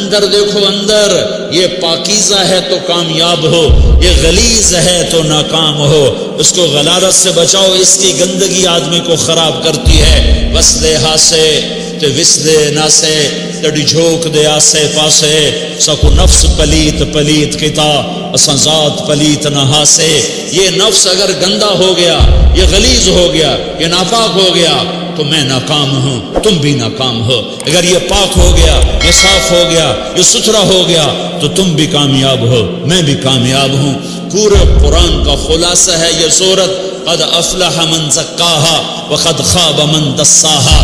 اندر دیکھو، اندر یہ پاکیزہ ہے تو کامیاب ہو، یہ غلیظ ہے تو ناکام ہو۔ اس کو غلارت سے بچاؤ، اس کی گندگی آدمی کو خراب کرتی ہے۔ وسدے ہاسے تے وسدے ناسے تڑی جھوک دے آسے پاسے، سکو نفس پلیت پلیت کتا اساں ذات پلیت نہ ہاسے۔ یہ نفس اگر گندا ہو گیا، یہ غلیظ ہو گیا، یہ ناپاک ہو گیا تو میں ناکام ہوں، تم بھی ناکام ہو۔ اگر یہ پاک ہو گیا، یہ صاف ہو گیا، یہ ستھرا ہو گیا تو تم بھی کامیاب ہو، میں بھی کامیاب ہوں۔ پورے قرآن کا خلاصہ ہے یہ سورت، قد افلح من زکاہا وقد خاب من دساہا۔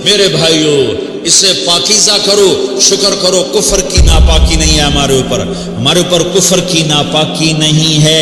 میرے بھائیو اسے پاکیزہ کرو، شکر کرو۔ کفر کی ناپاکی نہیں ہے ہمارے اوپر کفر کی ناپاکی نہیں ہے۔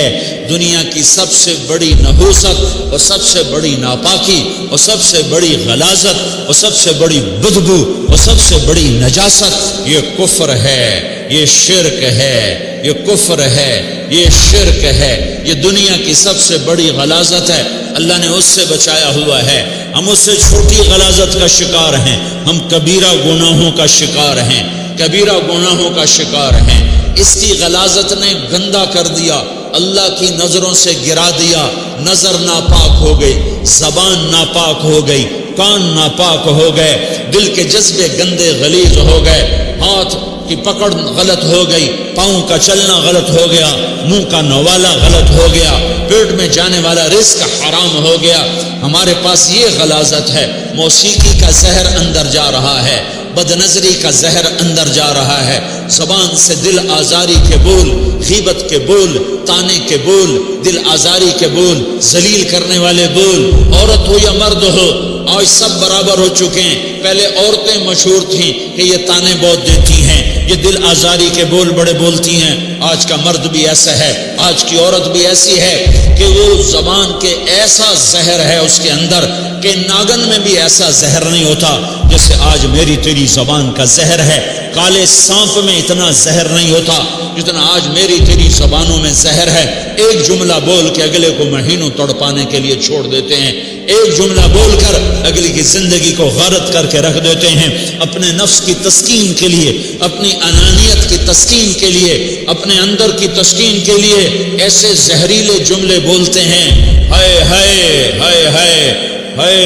دنیا کی سب سے بڑی نحوست اور سب سے بڑی ناپاکی اور سب سے بڑی غلاظت اور سب سے بڑی بدبو اور سب سے بڑی نجاست یہ کفر ہے، یہ شرک ہے، یہ کفر ہے، یہ شرک ہے۔ یہ دنیا کی سب سے بڑی غلاظت ہے، اللہ نے اس سے بچایا ہوا ہے۔ ہم اس سے چھوٹی غلاظت کا شکار ہیں، ہم کبیرہ گناہوں کا شکار ہیں، کبیرہ گناہوں کا شکار ہیں۔ اس کی غلاظت نے گندا کر دیا، اللہ کی نظروں سے گرا دیا۔ نظر ناپاک ہو گئی، زبان ناپاک ہو گئی، کان ناپاک ہو گئے، دل کے جذبے گندے غلیظ ہو گئے، ہاتھ کی پکڑ غلط ہو گئی، پاؤں کا چلنا غلط ہو گیا، منہ کا نوالا غلط ہو گیا، پیٹ میں جانے والا رزق حرام ہو گیا۔ ہمارے پاس یہ غلاظت ہے۔ موسیقی کا زہر اندر جا رہا ہے، بد نظری کا زہر اندر جا رہا ہے، زبان سے دل آزاری کے بول، غیبت کے بول، تانے کے بول، دل آزاری کے بول، ذلیل کرنے والے بول، عورت ہو یا مرد ہو آج سب برابر ہو چکے ہیں۔ پہلے عورتیں مشہور تھیں کہ یہ تانے بہت دیتی ہیں، یہ دل آزاری کے بول بڑے بولتی ہیں۔ آج کا مرد بھی ایسا ہے، آج کی عورت بھی ایسی ہے کہ وہ زبان کے ایسا زہر ہے اس کے اندر کہ ناگن میں بھی ایسا زہر نہیں ہوتا جیسے آج میری تیری زبان کا زہر ہے۔ کالے سانپ میں اتنا زہر نہیں ہوتا جتنا آج میری تیری زبانوں میں زہر ہے۔ ایک جملہ بول کے اگلے کو مہینوں تڑپانے کے لیے چھوڑ دیتے ہیں، ایک جملہ بول کر اگلی کی زندگی کو غارت کر کے رکھ دیتے ہیں۔ اپنے نفس کی تسکین کے لیے، اپنی انانیت کی تسکین کے لیے، اپنے اندر کی تسکین کے لیے ایسے زہریلے جملے بولتے ہیں۔ ہائے ہائے ہائے ہائے ہائے،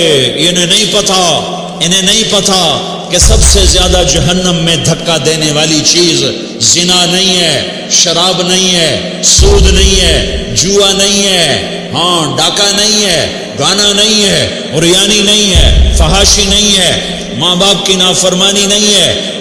انہیں نہیں پتا کہ سب سے زیادہ جہنم میں دھکا دینے والی چیز زنا نہیں ہے، شراب نہیں ہے، سود نہیں ہے، جوا نہیں ہے، ڈاکہ نہیں ہے، گانا نہیں ہے، عریانی نہیں ہے، فحاشی نہیں ہے، ماں باپ کی نافرمانی نہیں ہے۔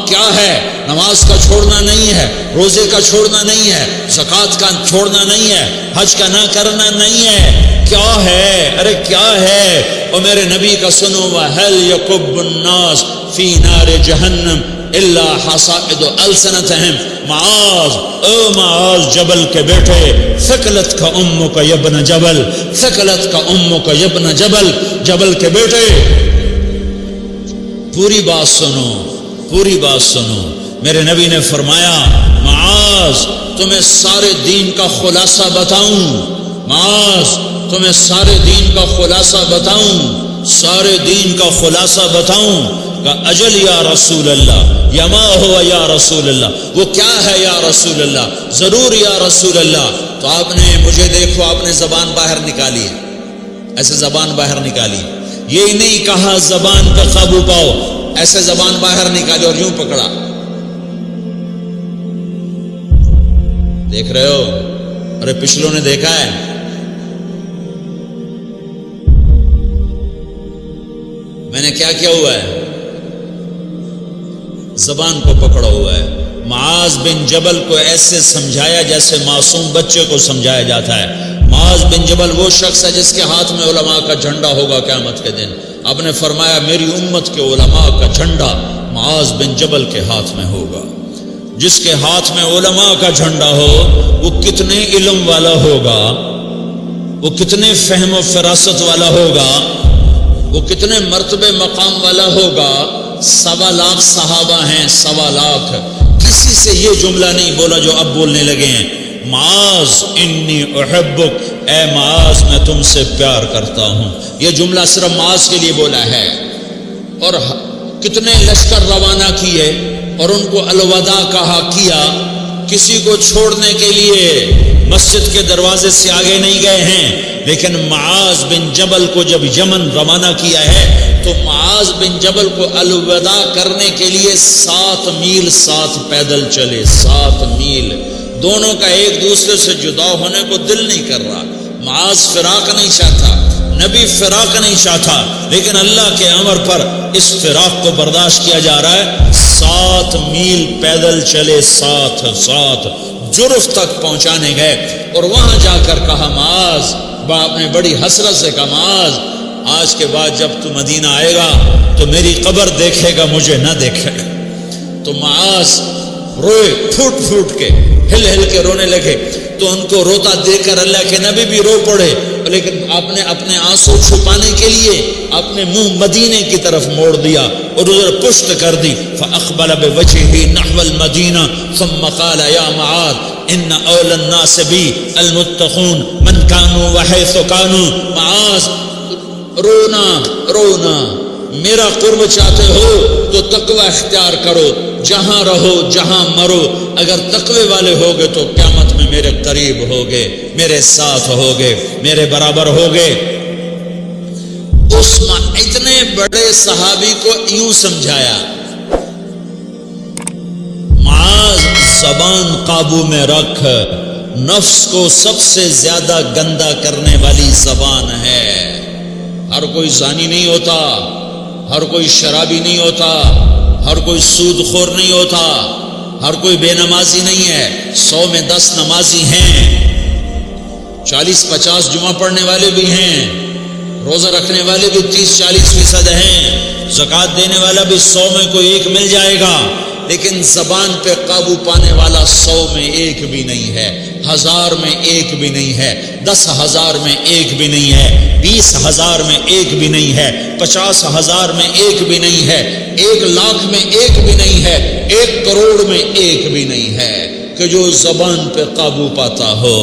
کیا ہے؟ نماز کا چھوڑنا نہیں ہے، روزے کا چھوڑنا نہیں ہے، زکوٰۃ کا چھوڑنا نہیں ہے، حج کا نہ کرنا نہیں ہے۔ کیا ہے؟ ارے کیا ہے؟ اور میرے نبی کا سنو، وَهَلْ يَكُبُّ النَّاسُ فِي نَارِ جَهَنَّمَ إِلَّا حَصَائِدُ أَلْسِنَتِهِمْ۔ معاذ جبل کے بیٹے، ثقلت کا امک یبن جبل، ثقلت کا امک یبن جبل، جبل کے بیٹے پوری بات سنو، پوری بات سنو۔ میرے نبی نے فرمایا، معاذ تمہیں سارے دین کا خلاصہ بتاؤں، معاذ تمہیں سارے دین کا خلاصہ بتاؤں، سارے دین کا خلاصہ بتاؤں؟ کہ اجل یا رسول اللہ، یا ما ہوا یا رسول اللہ، وہ کیا ہے یا رسول اللہ؟ ضرور یا رسول اللہ۔ تو آپ نے مجھے دیکھو، آپ نے زبان باہر نکالی ہے، ایسے زبان باہر نکالی، یہ نہیں کہا زبان پہ قابو پاؤ، ایسے زبان باہر نکالی اور یوں پکڑا۔ دیکھ رہے ہو؟ ارے پچھلوں نے دیکھا ہے، میں نے کیا کیا ہوا ہے؟ زبان کو پکڑا ہوا ہے۔ معاذ بن جبل کو ایسے سمجھایا جیسے معصوم بچے کو سمجھایا جاتا ہے۔ معاذ بن جبل وہ شخص ہے جس کے ہاتھ میں علماء کا جھنڈا ہوگا قیامت کے دن۔ آپ نے فرمایا میری امت کے علماء کا جھنڈا معاذ بن جبل کے ہاتھ میں ہوگا۔ جس کے ہاتھ میں علماء کا جھنڈا ہو وہ کتنے علم والا ہوگا، وہ کتنے فہم و فراست والا ہوگا، وہ کتنے مرتبے مقام والا ہوگا۔ 1.25 لاکھ صحابہ ہیں، 1.25 لاکھ، کسی سے یہ جملہ نہیں بولا جو اب بولنے لگے ہیں۔ معاذ انی احبک، اے معاذ میں تم سے پیار کرتا ہوں، یہ جملہ صرف معاذ کے لیے بولا ہے۔ اور کتنے لشکر روانہ کیے اور ان کو الوداع کہا کیا، کسی کو چھوڑنے کے لیے مسجد کے دروازے سے آگے نہیں گئے ہیں، لیکن معاذ بن جبل کو جب یمن روانہ کیا ہے تو معاذ بن جبل کو الوداع کرنے کے لیے 7 میل ساتھ پیدل چلے، 7 میل۔ دونوں کا ایک دوسرے سے جدا ہونے کو دل نہیں کر رہا، معاذ فراق نہیں چاہتا، نبی فراق نہیں چاہتا، لیکن اللہ کے امر پر اس فراق کو برداشت کیا جا رہا ہے۔ 7 میل پیدل چلے، ساتھ جرف تک پہنچانے گئے اور وہاں جا کر کہا معاذ، باپ نے بڑی حسرت سے کہا معاذ آج کے بعد جب تو مدینہ آئے گا تو میری قبر دیکھے گا، مجھے نہ دیکھے گا۔ تو معاذ روئے، پھوٹ کے ہل کے رونے لگے، تو ان کو روتا دیکھ کر اللہ کے نبی بھی رو پڑے، لیکن آپ نے اپنے آنسو چھپانے کے لیے اپنے منہ مدینے کی طرف موڑ دیا اور ادھر پشت کر دی۔ فاقبل بوجهه نحو المدینہ ثم قال یا معاذ ان اول الناس بی المتقون من كانوا وحيث كانوا۔ معاذ رونا، میرا قرب چاہتے ہو تو تقوی اختیار کرو، جہاں رہو جہاں مرو، اگر تقوی والے ہوگے تو قیامت میں میرے قریب ہوگے، میرے ساتھ ہوگے، میرے برابر ہوگے۔ اس اتنے بڑے صحابی کو یوں سمجھایا، معاذ زبان قابو میں رکھ، نفس کو سب سے زیادہ گندا کرنے والی زبان ہے۔ ہر کوئی زانی نہیں ہوتا، ہر کوئی شرابی نہیں ہوتا، ہر کوئی سود خور نہیں ہوتا، ہر کوئی بے نمازی نہیں ہے۔ 100 میں 10 نمازی ہیں، 40-50 جمعہ پڑھنے والے بھی ہیں، روزہ رکھنے والے بھی 30-40% ہیں، زکوٰۃ دینے والا بھی 100 میں کوئی ایک مل جائے گا، لیکن زبان پہ قابو پانے والا 100 میں ایک بھی نہیں ہے، 1000 میں ایک بھی نہیں ہے، 10,000 میں ایک بھی نہیں ہے، 20,000 میں ایک بھی نہیں ہے، 50,000 میں ایک بھی نہیں ہے، 1,00,000 میں ایک بھی نہیں ہے، 1 کروڑ میں ایک بھی نہیں ہے کہ جو زبان پہ قابو پاتا ہو،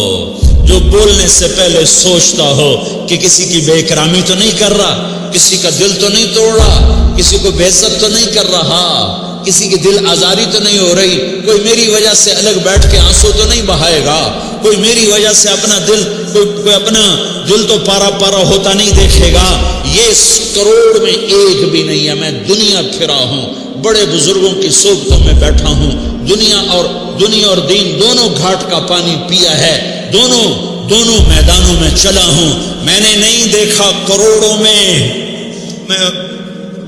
جو بولنے سے پہلے سوچتا ہو کہ کسی کی بے اکرامی تو نہیں کر رہا، کسی کا دل تو نہیں توڑ رہا، کسی کو بے عزت تو نہیں کر رہا، کسی کی دل آزاری تو نہیں ہو رہی، کوئی میری وجہ سے الگ بیٹھ کے آنسو تو نہیں بہائے گا، کوئی میری وجہ سے اپنا دل کوئی اپنا دل تو پارا ہوتا نہیں دیکھے گا۔ یہ 1 کروڑ میں ایک بھی نہیں ہے۔ میں دنیا پھرا ہوں، بڑے بزرگوں کی صحبتوں میں بیٹھا ہوں، دنیا اور دین دونوں گھاٹ کا پانی پیا ہے، دونوں میدانوں میں چلا ہوں، میں نے نہیں دیکھا کروڑوں میں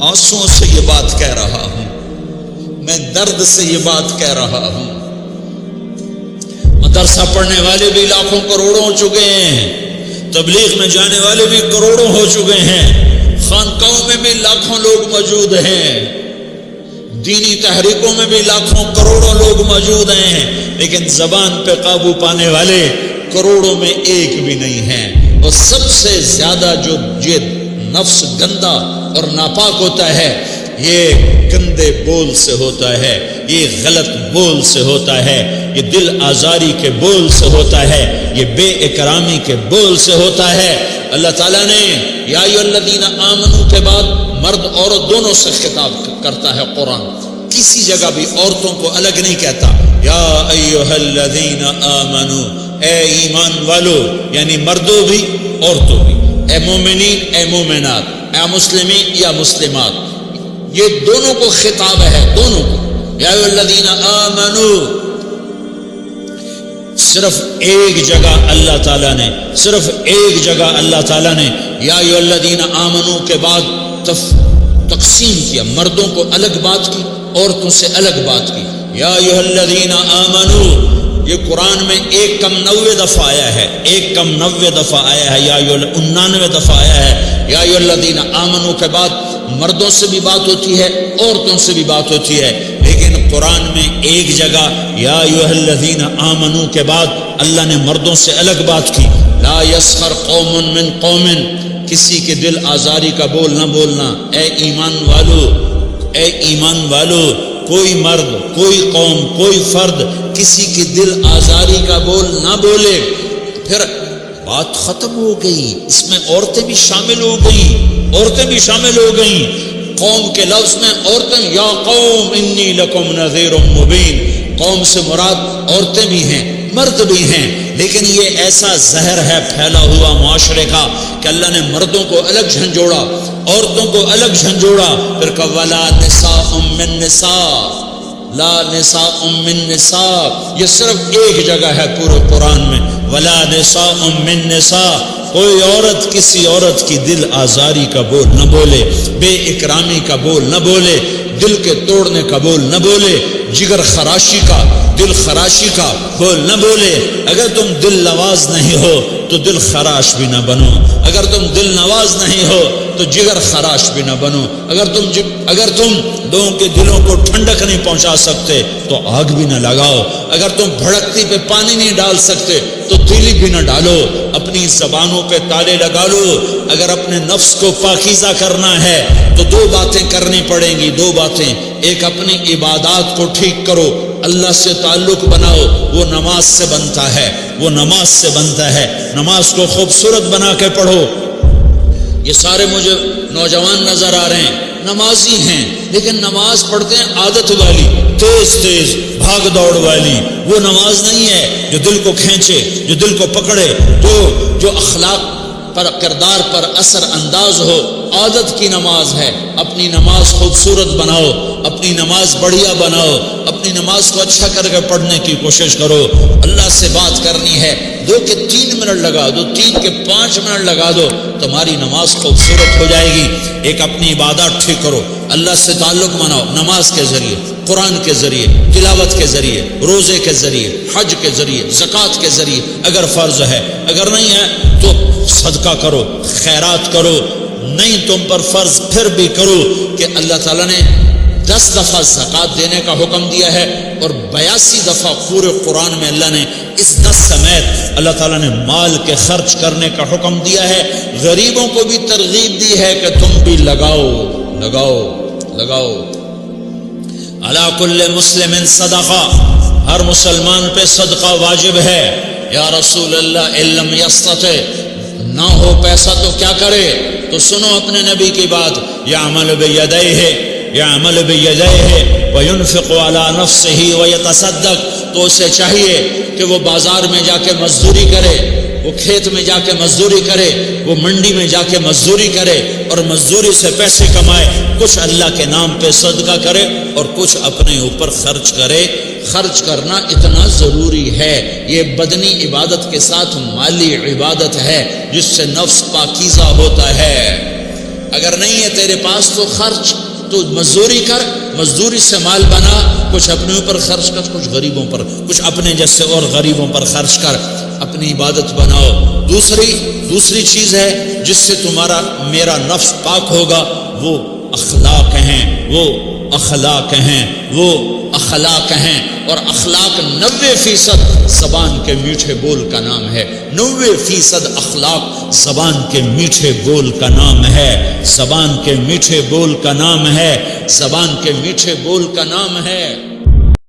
آنسوؤں سے یہ بات کہہ رہا ہوں، میں درد سے یہ بات کہہ رہا ہوں۔ مدرسہ پڑھنے والے بھی لاکھوں کروڑوں ہو چکے ہیں، تبلیغ میں جانے والے بھی کروڑوں ہو چکے ہیں، خانقاہوں میں بھی لاکھوں لوگ موجود ہیں، دینی تحریکوں میں بھی لاکھوں کروڑوں لوگ موجود ہیں، لیکن زبان پہ قابو پانے والے کروڑوں میں ایک بھی نہیں ہیں۔ اور سب سے زیادہ جو یہ نفس گندا اور ناپاک ہوتا ہے، یہ گندے بول سے ہوتا ہے، یہ غلط بول سے ہوتا ہے، یہ دل آزاری کے بول سے ہوتا ہے، یہ بے اکرامی کے بول سے ہوتا ہے۔ اللہ تعالیٰ نے یا ایھا الذین آمنوا کے بعد مرد عورت دونوں سے خطاب کرتا ہے قرآن، کسی جگہ بھی عورتوں کو الگ نہیں کہتا۔ یا ایھا الذین آمنوا، اے ایمان والو، یعنی مردوں بھی عورتوں بھی، اے مومنین اے مومنات، اے مسلمین یا مسلمات، یہ دونوں کو خطاب ہے، دونوں کو۔ یا ایھا الذین آمنوا، صرف ایک جگہ اللہ تعالیٰ نے یا ایھا الذین آمنوا کے بعد تقسیم کیا، مردوں کو الگ بات کی، عورتوں سے الگ بات کی۔ یا ایھا الذین آمنوا، یہ قرآن میں 1 دفعہ آیا ہے، 1 دفعہ آیا ہے، یا 99 دفعہ آیا ہے۔ یا ایھا الذین آمنوا کے بعد مردوں سے بھی بات ہوتی ہے، عورتوں سے بھی بات ہوتی ہے، لیکن قرآن میں ایک جگہ یا ایھا الذین آمنوا کے بعد اللہ نے مردوں سے الگ بات کی۔ لا یسخر قوم من قوم، کسی کے دل آزاری کا بول نہ بولنا۔ اے ایمان والو، کوئی مرد، کوئی قوم، کوئی فرد کسی کی دل آزاری کا بول نہ بولے۔ پھر بات ختم ہو گئی، اس میں عورتیں بھی شامل ہو گئیں، قوم کے لفظ میں عورتیں، یا قوم انی لکم نذیر مبین، قوم سے مراد عورتیں بھی ہیں، مرد بھی ہیں، لیکن یہ ایسا زہر ہے پھیلا ہوا معاشرے کا کہ اللہ نے مردوں کو الگ جھنجھوڑا، عورتوں کو الگ جھنجھوڑا، پھر کہ ولا نساء من نساء، لا نساء من نساء، یہ صرف ایک جگہ ہے پورے قرآن میں، ولا نساء من نساء، کوئی عورت کسی عورت کی دل آزاری کا بول نہ بولے، بے اکرامی کا بول نہ بولے، دل کے توڑنے کا بول نہ بولے، جگر خراشی کا، دل خراشی کا بول نہ بولے۔ اگر تم دل نواز نہیں ہو تو دل خراش بھی نہ بنو، اگر تم دل نواز نہیں ہو تو جگر خراش بھی نہ بنو، اگر تم لوگوں کے دلوں کو ٹھنڈک نہیں پہنچا سکتے تو آگ بھی نہ لگاؤ، اگر تم بھڑکتی پہ پانی نہیں ڈال سکتے تو تیلی بھی نہ ڈالو، اپنی زبانوں پہ تالے لگا لو۔ اگر اپنے نفس کو پاکیزہ کرنا ہے تو دو باتیں کرنی پڑیں گی، دو باتیں، ایک اپنی عبادات کو ٹھیک کرو، اللہ سے تعلق بناؤ، وہ نماز سے بنتا ہے، وہ نماز سے بنتا ہے، نماز کو خوبصورت بنا کے پڑھو۔ یہ سارے مجھے نوجوان نظر آ رہے ہیں، نمازی ہیں لیکن نماز پڑھتے ہیں عادت والی، تیز تیز بھاگ دوڑ والی، وہ نماز نہیں ہے جو دل کو کھینچے، جو دل کو پکڑے، جو اخلاق پر، کردار پر اثر انداز ہو۔ عادت کی نماز ہے، اپنی نماز خوبصورت بناؤ، اپنی نماز بڑھیا بناؤ، اپنی نماز کو اچھا کر کے پڑھنے کی کوشش کرو۔ اللہ سے بات کرنی ہے، 2 کے 3 منٹ لگا دو، 3 کے 5 منٹ لگا دو، تمہاری نماز خوبصورت ہو جائے گی۔ ایک اپنی عبادات ٹھیک کرو، اللہ سے تعلق بناؤ، نماز کے ذریعے، قرآن کے ذریعے، تلاوت کے ذریعے، روزے کے ذریعے، حج کے ذریعے، زکوٰۃ کے ذریعے اگر فرض ہے، اگر نہیں ہے تو صدقہ کرو، خیرات کرو، نہیں تم پر فرض پھر بھی کرو کہ اللہ تعالیٰ نے 10 دفعہ زکوٰۃ دینے کا حکم دیا ہے اور 82 دفعہ پورے قرآن میں اللہ نے اس 10 سمیت اللہ تعالیٰ نے مال کے خرچ کرنے کا حکم دیا ہے۔ غریبوں کو بھی ترغیب دی ہے کہ تم بھی لگاؤ لگاؤ لگاؤ۔ علی کل مسلم صدقہ، ہر مسلمان پہ صدقہ واجب ہے۔ یا رسول اللہ ان لم یستطع، نہ ہو پیسہ تو کیا کرے؟ تو سنو اپنے نبی کی بات، یعمل بیدیہ، یعمل بیدیہ وینفق علی نفسہ ویتصدق، تو اسے چاہیے کہ وہ بازار میں جا کے مزدوری کرے، وہ کھیت میں جا کے مزدوری کرے، وہ منڈی میں جا کے مزدوری کرے اور مزدوری سے پیسے کمائے، کچھ اللہ کے نام پہ صدقہ کرے اور کچھ اپنے اوپر خرچ کرے۔ خرچ کرنا اتنا ضروری ہے، یہ بدنی عبادت کے ساتھ مالی عبادت ہے جس سے نفس پاکیزہ ہوتا ہے۔ اگر نہیں ہے تیرے پاس تو خرچ، تو مزدوری کر، مزدوری سے مال بنا، کچھ اپنے اوپر خرچ کر، کچھ غریبوں پر، کچھ اپنے جیسے اور غریبوں پر خرچ کر، اپنی عبادت بناؤ۔ دوسری چیز ہے جس سے تمہارا میرا نفس پاک ہوگا، وہ اخلاق ہیں، وہ اخلاق ہیں، وہ اخلاق ہیں، اور اخلاق 90% زبان کے میٹھے بول کا نام ہے۔ 90% اخلاق زبان کے میٹھے بول کا نام ہے، زبان کے میٹھے بول کا نام ہے، زبان کے میٹھے بول کا نام ہے۔